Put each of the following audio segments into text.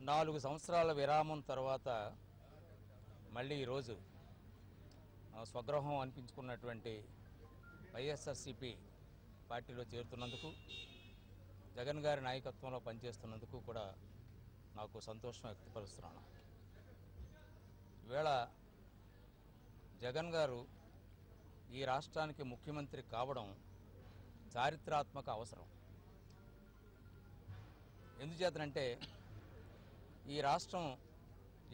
4 సంవత్సరాల విరామం తర్వాత మళ్ళీ ఈరోజు స్వగృహం అనిపించుకున్నటువంటి వైఎస్ఆర్సీపీ పార్టీలో చేరుతున్నందుకు, జగన్ గారి నాయకత్వంలో పనిచేస్తున్నందుకు కూడా నాకు సంతోషం వ్యక్తపరుస్తున్నాను. ఈవేళ జగన్ గారు ఈ రాష్ట్రానికి ముఖ్యమంత్రి కావడం చారిత్రాత్మక అవసరం. ఎందుచేతనంటే ఈ రాష్ట్రం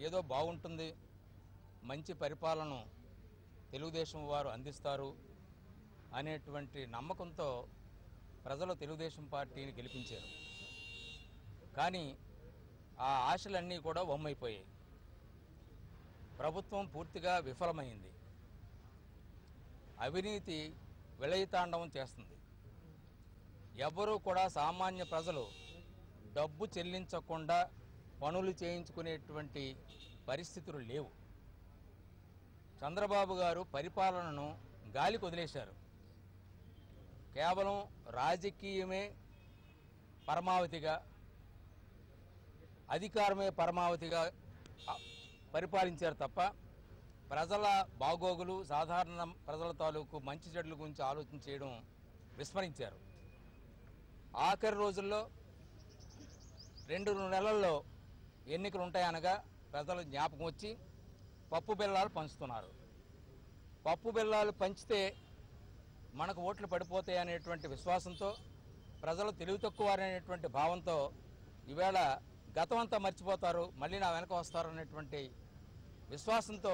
ఏదో బాగుంటుంది, మంచి పరిపాలన తెలుగుదేశం వారు అందిస్తారు అనేటువంటి నమ్మకంతో ప్రజలు తెలుగుదేశం పార్టీని గెలిపించారు. కానీ ఆ ఆశలన్నీ కూడా వమ్మైపోయాయి. ప్రభుత్వం పూర్తిగా విఫలమైంది. అవినీతి విలయతాండవం చేస్తుంది. ఎవరూ కూడా సామాన్య ప్రజలు డబ్బు చెల్లించకుండా పనులు చేయించుకునేటువంటి పరిస్థితులు లేవు. చంద్రబాబు గారు పరిపాలనను గాలికి వదిలేశారు. కేవలం రాజకీయమే పరమావధిగా, అధికారమే పరమావధిగా పరిపాలించారు తప్ప ప్రజల బాగోగులు, సాధారణ ప్రజల తాలూకు మంచి చెడుల గురించి ఆలోచన చేయడం విస్మరించారు. ఆఖరి రోజుల్లో 2 నెలల్లో ఎన్నికలు ఉంటాయనగా ప్రజలు జ్ఞాపకం వచ్చి పప్పు బెల్లాలు పంచుతున్నారు. పప్పు బెల్లాలు పంచితే మనకు ఓట్లు పడిపోతాయి అనేటువంటి విశ్వాసంతో, ప్రజలు తెలివి తక్కువ అనేటువంటి భావంతో ఈవేళ గతం అంతా మర్చిపోతారు, మళ్ళీ నా వెనక వస్తారు అనేటువంటి విశ్వాసంతో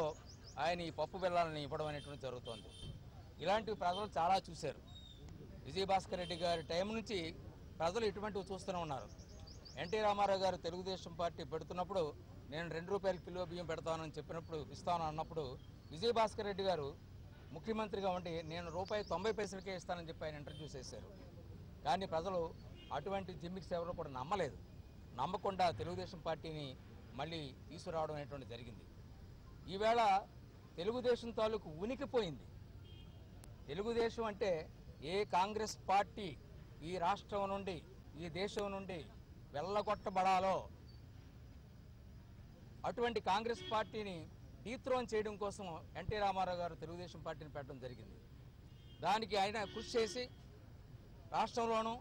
ఆయన ఈ పప్పు బెల్లాలను ఇవ్వడం అనేటువంటి జరుగుతోంది. ఇలాంటివి ప్రజలు చాలా చూశారు. విజయభాస్కర్ రెడ్డి గారి టైం నుంచి ప్రజలు ఇటువంటివి చూస్తూనే ఉన్నారు. ఎన్టీ రామారావు గారు తెలుగుదేశం పార్టీ పెడుతున్నప్పుడు నేను 2 రూపాయల కిలో బియ్యం పెడతానని చెప్పినప్పుడు, ఇస్తాను అన్నప్పుడు విజయభాస్కర్ రెడ్డి గారు ముఖ్యమంత్రిగా ఉండి నేను ₹90 ఇస్తానని చెప్పి ఆయన ఇంటర్వ్యూ చేశారు. కానీ ప్రజలు అటువంటి జిమ్మిక్స్ ఎవరు కూడా నమ్మలేదు. నమ్మకుండా తెలుగుదేశం పార్టీని మళ్ళీ తీసుకురావడం అనేటువంటి జరిగింది. ఈవేళ తెలుగుదేశం తాలూకు ఉనికిపోయింది. తెలుగుదేశం అంటే ఏ కాంగ్రెస్ పార్టీ ఈ రాష్ట్రం నుండి, ఈ దేశం నుండి వెళ్ళగొట్టబడాలో అటువంటి కాంగ్రెస్ పార్టీని డీథ్రోన్ చేయడం కోసం ఎన్టీ రామారావు గారు తెలుగుదేశం పార్టీని పెట్టడం జరిగింది. దానికి ఆయన కృషి చేసి రాష్ట్రంలోనూ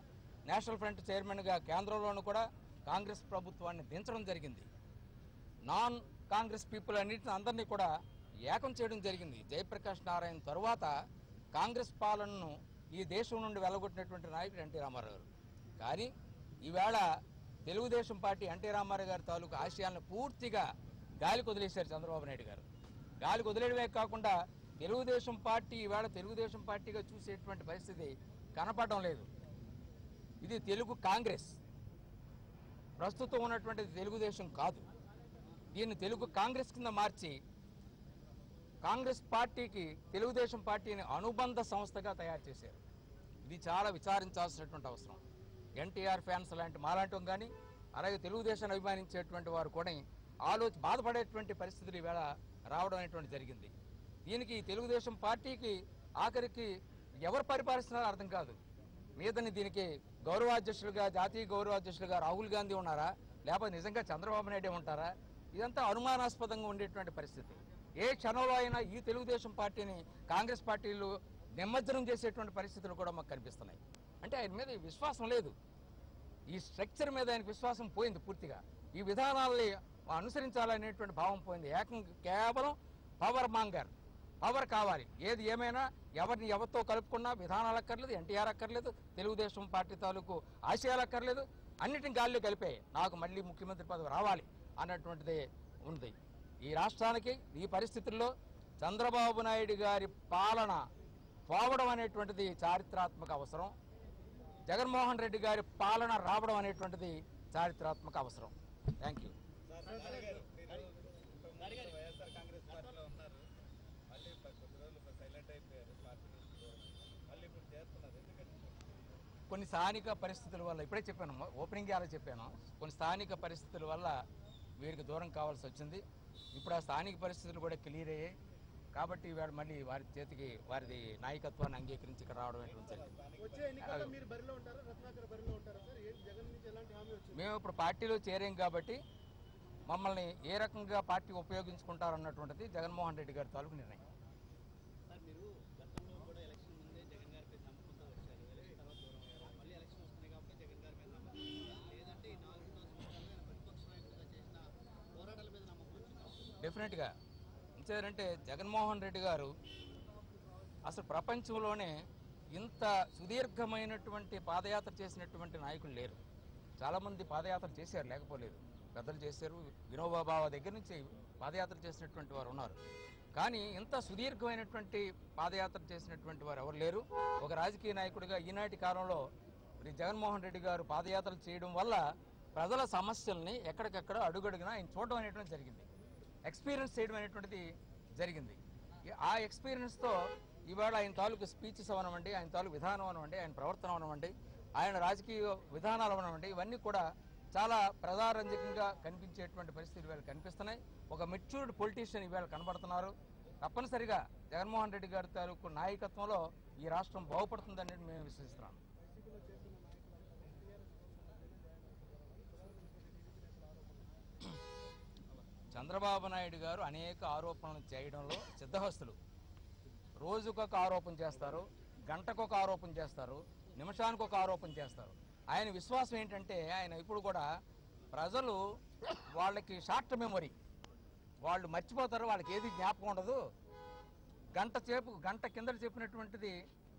నేషనల్ ఫ్రంట్ చైర్మన్గా కేంద్రంలోనూ కూడా కాంగ్రెస్ ప్రభుత్వాన్ని దించడం జరిగింది. నాన్ కాంగ్రెస్ పీపుల్ అందరినీ కూడా ఏకం చేయడం జరిగింది. జయప్రకాష్ నారాయణ తరువాత కాంగ్రెస్ పాలనను ఈ దేశం నుండి వెళ్ళగొట్టినటువంటి నాయకుడు ఎన్టీ రామారావు గారు. కానీ ఈవేళ తెలుగుదేశం పార్టీ ఎన్టీ రామారావు గారి తాలూకు ఆశయాలను పూర్తిగా గాలికి వదిలేశారు చంద్రబాబు నాయుడు గారు. గాలికి వదిలేయడమే కాకుండా తెలుగుదేశం పార్టీ ఈవేళ తెలుగుదేశం పార్టీగా చూసేటువంటి పరిస్థితి కనపడడం లేదు. ఇది తెలుగు కాంగ్రెస్. ప్రస్తుతం ఉన్నటువంటి తెలుగుదేశం కాదు. దీన్ని తెలుగు కాంగ్రెస్ కింద మార్చి కాంగ్రెస్ పార్టీకి తెలుగుదేశం పార్టీని అనుబంధ సంస్థగా తయారు చేశారు. ఇది చాలా విచారించాల్సినటువంటి అవసరం. ఎన్టీఆర్ ఫ్యాన్స్ లాంటి మాలాంటి కానీ, అలాగే తెలుగుదేశాన్ని అభిమానించేటువంటి వారు కూడా బాధపడేటువంటి పరిస్థితులు ఈవేళ రావడం అనేటువంటి జరిగింది. దీనికి తెలుగుదేశం పార్టీకి ఆఖరికి ఎవరు పరిపాలిస్తున్నారో అర్థం కాదు. మీదని దీనికి గౌరవాధ్యక్షులుగా, జాతీయ గౌరవాధ్యక్షులుగా రాహుల్ గాంధీ ఉన్నారా, లేకపోతే నిజంగా చంద్రబాబు నాయుడే ఉంటారా? ఇదంతా అనుమానాస్పదంగా ఉండేటువంటి పరిస్థితి. ఏ క్షణంలో అయినా ఈ తెలుగుదేశం పార్టీని కాంగ్రెస్ పార్టీలు నిమజ్జనం చేసేటువంటి పరిస్థితులు కూడా మాకు కనిపిస్తున్నాయి. అంటే ఆయన మీద విశ్వాసం లేదు. ఈ స్ట్రక్చర్ మీద ఆయనకు విశ్వాసం పోయింది పూర్తిగా. ఈ విధానాలని అనుసరించాలనేటువంటి భావం పోయింది. కేవలం పవర్ మాంగర్, పవర్ కావాలి. ఏది ఏమైనా ఎవరిని ఎవరితో కలుపుకున్నా విధానాలు అక్కర్లేదు, ఎన్టీఆర్ అక్కర్లేదు, తెలుగుదేశం పార్టీ తాలూకు ఆశయాలు అక్కర్లేదు, అన్నిటిని గాల్లో కలిపాయి. నాకు మళ్ళీ ముఖ్యమంత్రి పదవి రావాలి అన్నటువంటిదే ఉంది. ఈ రాష్ట్రానికి ఈ పరిస్థితుల్లో చంద్రబాబు నాయుడు గారి పాలన పోవడం అనేటువంటిది చారిత్రాత్మక అవసరం. జగన్మోహన్ రెడ్డి గారి పాలన రావడం అనేటువంటిది చారిత్రాత్మక అవసరం. Thank you. కొన్ని స్థానిక పరిస్థితుల వల్ల, ఇప్పుడే చెప్పాను, ఓపెనింగ్ అలా చెప్పాను, కొన్ని స్థానిక పరిస్థితుల వల్ల వీరికి దూరం కావాల్సి వచ్చింది. ఇప్పుడు ఆ స్థానిక పరిస్థితులు కూడా క్లియర్ అయ్యాయి. కాబట్టి ఇవాళ మళ్ళీ వారి చేతికి వారి నాయకత్వాన్ని అంగీకరించి ఇక్కడ రావడం మేము ఇప్పుడు పార్టీలో చేరాం కాబట్టి మమ్మల్ని ఏ రకంగా పార్టీ ఉపయోగించుకుంటారన్నటువంటిది జగన్మోహన్ రెడ్డి గారి తాలూకు నిర్ణయం. డెఫినెట్గా ఇచ్చేదంటే జగన్మోహన్ రెడ్డి గారు అసలు ప్రపంచంలోనే ఇంత సుదీర్ఘమైనటువంటి పాదయాత్ర చేసినటువంటి నాయకులు లేరు. చాలామంది పాదయాత్ర చేశారు, లేకపోలేదు, పెద్దలు చేశారు, వినోబా భావే దగ్గర నుంచి పాదయాత్ర చేసినటువంటి వారు ఉన్నారు. కానీ ఇంత సుదీర్ఘమైనటువంటి పాదయాత్ర చేసినటువంటి వారు ఎవరు లేరు. ఒక రాజకీయ నాయకుడిగా ఈనాటి కాలంలో జగన్మోహన్ రెడ్డి గారు పాదయాత్రలు చేయడం వల్ల ప్రజల సమస్యల్ని ఎక్కడికక్కడ అడుగడుగునా ఆయన చూడడం అనేటువంటి జరిగింది, ఎక్స్పీరియన్స్ చేయడం అనేటువంటిది జరిగింది. ఆ ఎక్స్పీరియన్స్తో ఇవాళ ఆయన తాలూకు స్పీచెస్ అవనవండి, ఆయన తాలూకు విధానం అవనవండి, ఆయన ప్రవర్తన అవనవండి, ఆయన రాజకీయ విధానాలు అవనవండి, ఇవన్నీ కూడా చాలా ప్రజారంజకంగా కనిపించేటువంటి పరిస్థితులు ఇవాళ కనిపిస్తున్నాయి. ఒక మెచ్యూర్డ్ పొలిటీషియన్ ఇవాళ కనబడుతున్నారు. తప్పనిసరిగా జగన్మోహన్ రెడ్డి గారి తాలూకు నాయకత్వంలో ఈ రాష్ట్రం బాగుపడుతుందని మేము విశ్వసిస్తున్నాను. చంద్రబాబు నాయుడు గారు అనేక ఆరోపణలు చేయడంలో సిద్ధహస్తులు. రోజుకొక ఆరోపణ చేస్తారు, గంటకొక ఆరోపణ చేస్తారు, నిమిషానికి ఒక ఆరోపణ చేస్తారు. ఆయన విశ్వాసం ఏంటంటే ఆయన ఇప్పుడు కూడా ప్రజలు వాళ్ళకి షార్ట్ మెమొరీ, వాళ్ళు మర్చిపోతారు, వాళ్ళకి ఏది జ్ఞాపకం ఉండదు. గంట కింద చెప్పినటువంటిది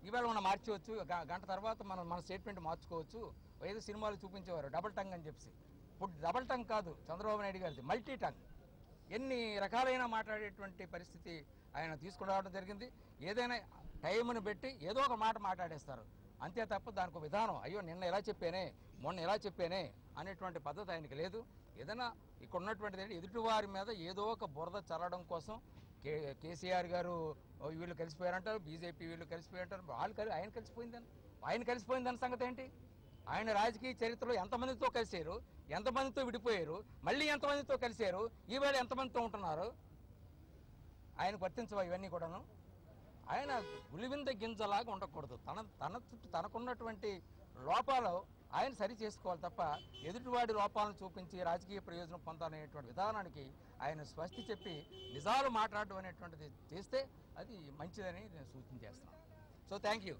ఇవాళ మనం మార్చవచ్చు, గంట తర్వాత మన స్టేట్మెంట్ మార్చుకోవచ్చు. ఏదో సినిమాలు చూపించేవారు డబుల్ టంగ్ అని చెప్పి. ఇప్పుడు డబుల్ టంగ్ కాదు చంద్రబాబు నాయుడు గారిది, మల్టీ టంగ్. ఎన్ని రకాలైన మాట్లాడేటువంటి పరిస్థితి ఆయన తీసుకురావడం జరిగింది. ఏదైనా టైంను పెట్టి ఏదో ఒక మాట మాట్లాడేస్తారు, అంతే తప్ప దానికి విధానం, అయ్యో నిన్న ఎలా చెప్పానే, మొన్న ఎలా చెప్పానే అనేటువంటి పద్ధతి ఆయనకి లేదు. ఏదైనా ఇక్కడ ఉన్నటువంటిది ఏంటి, ఎదుటివారి మీద ఏదో ఒక బురద చల్లడం కోసం కేసీఆర్ గారు వీళ్ళు కలిసిపోయారంటారు, బీజేపీ వీళ్ళు కలిసిపోయారంటారు. ఆయన కలిసిపోయిందని సంగతి ఏంటి? ఆయన రాజకీయ చరిత్రలో ఎంతమందితో కలిశారు, ఎంతమందితో విడిపోయారు, మళ్ళీ ఎంతమందితో కలిశారు, ఈవేళ ఎంతమందితో ఉంటున్నారు, ఆయనకు వర్తించవా ఇవన్నీ కూడాను? ఆయన ఉలివింద గింజలాగా ఉండకూడదు. తనకున్నటువంటి లోపాలు ఆయన సరి చేసుకోవాలి తప్ప ఎదుటివాడి లోపాలను చూపించి రాజకీయ ప్రయోజనం పొందాలనేటువంటి విధానానికి ఆయన స్వస్తి చెప్పి నిజాలు మాట్లాడడం అనేటువంటిది చేస్తే అది మంచిదని నేను సూచన చేస్తున్నాను. So thank you.